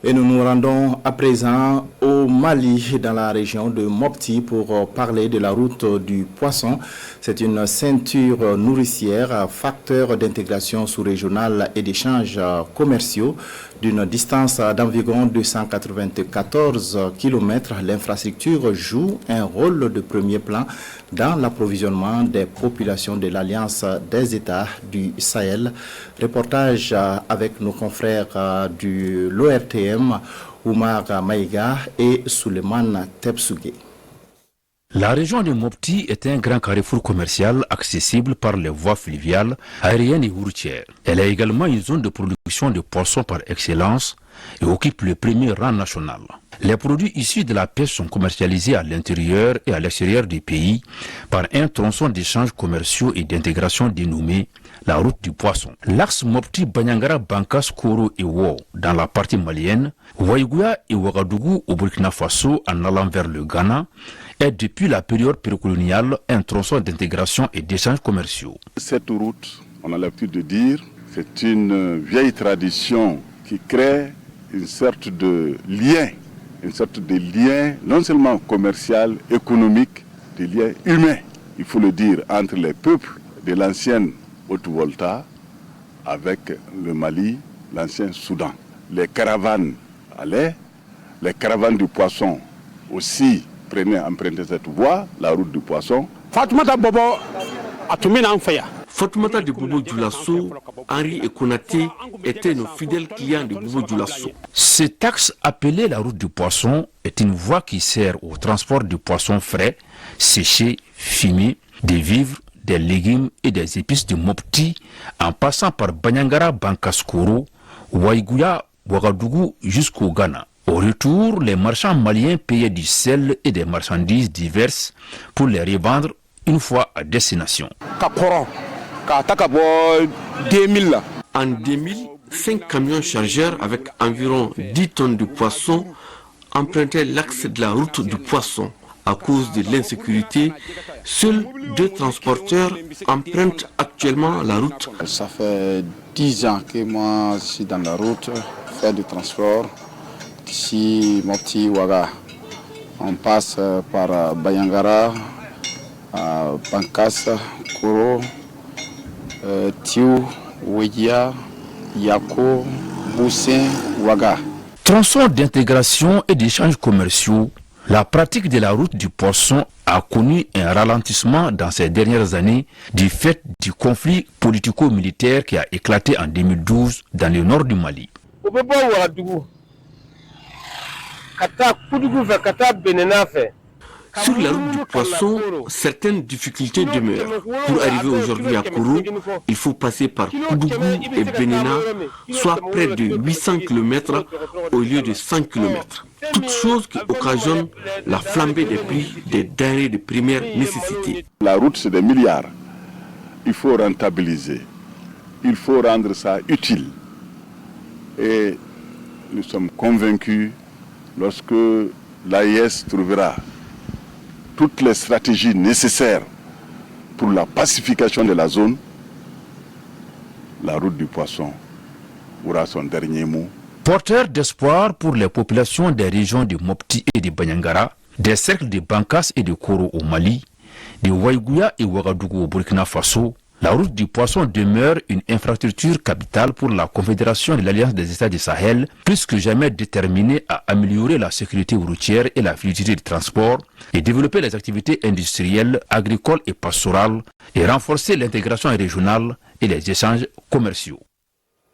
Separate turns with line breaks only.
Et nous nous rendons à présent au Mali, dans la région de Mopti, pour parler de la route du poisson. C'est une ceinture nourricière, facteur d'intégration sous-régionale et d'échanges commerciaux. D'une distance d'environ 294 km, l'infrastructure joue un rôle de premier plan dans l'approvisionnement des populations de l'Alliance des États du Sahel. Reportage avec nos confrères de l'ORTM, Oumar Maïga et Souleymane Tebsougué.
La région de Mopti est un grand carrefour commercial accessible par les voies fluviales, aériennes et routières. Elle est également une zone de production de poissons par excellence et occupe le premier rang national. Les produits issus de la pêche sont commercialisés à l'intérieur et à l'extérieur du pays par un tronçon d'échanges commerciaux et d'intégration dénommé la route du poisson. L'axe Mopti-Banyangara, Bankas, Koro et Wo dans la partie malienne, Waïgouya et Ouagadougou au Burkina Faso en allant vers le Ghana est depuis la période précoloniale un tronçon d'intégration et d'échanges commerciaux.
Cette route, on a l'habitude de dire, c'est une vieille tradition qui crée une sorte de lien non seulement commercial, économique, des liens humains, il faut le dire, entre les peuples de l'ancienne Haute-Volta avec le Mali, l'ancien Soudan. Les caravanes allaient, les caravanes du poisson aussi emprunter cette voie, la route du poisson.
Fatoumata de Bobo Dioulasso, Henri et Konaté étaient nos fidèles clients de Bobo Dioulasso.
Cet axe appelé la route du poisson est une voie qui sert au transport du poisson frais, séché, fumé, des vivres, des légumes et des épices de Mopti en passant par Banyangara, Bankaskoro, Waïgouya, Ouagadougou jusqu'au Ghana. Au retour, les marchands maliens payaient du sel et des marchandises diverses pour les revendre une fois à destination.
En 2000, 5 camions chargeurs avec environ 10 tonnes de poissons empruntaient l'axe de la route du poisson. À cause de l'insécurité, seuls 2 transporteurs empruntent actuellement la route.
Ça fait 10 ans que moi je suis dans la route, faire du transport. Ici, Mopti, Ouaga. On passe par Banyangara, Bankas, Koro, Tiou, Ouédia, Yako, Boussin, Ouaga.
Tronçon d'intégration et d'échanges commerciaux, la pratique de la route du poisson a connu un ralentissement dans ces dernières années du fait du conflit politico-militaire qui a éclaté en 2012 dans le nord du Mali.
Sur la route du poisson, certaines difficultés demeurent. Pour arriver aujourd'hui à Kourou, il faut passer par Koudougou et Benena, soit près de 800 km au lieu de 100 km. Toutes choses qui occasionnent la flambée des prix des denrées de première nécessité.
La route, c'est des milliards. Il faut rentabiliser. Il faut rendre ça utile. Et nous sommes convaincus, lorsque l'AIS trouvera toutes les stratégies nécessaires pour la pacification de la zone, la route du poisson aura son dernier mot.
Porteur d'espoir pour les populations des régions de Mopti et de Banyangara, des cercles de Bankas et de Koro au Mali, de Waïgouya et Ouagadougou au Burkina Faso, la route du poisson demeure une infrastructure capitale pour la Confédération de l'Alliance des États du Sahel, plus que jamais déterminée à améliorer la sécurité routière et la fluidité du transport, et développer les activités industrielles, agricoles et pastorales, et renforcer l'intégration régionale et les échanges commerciaux.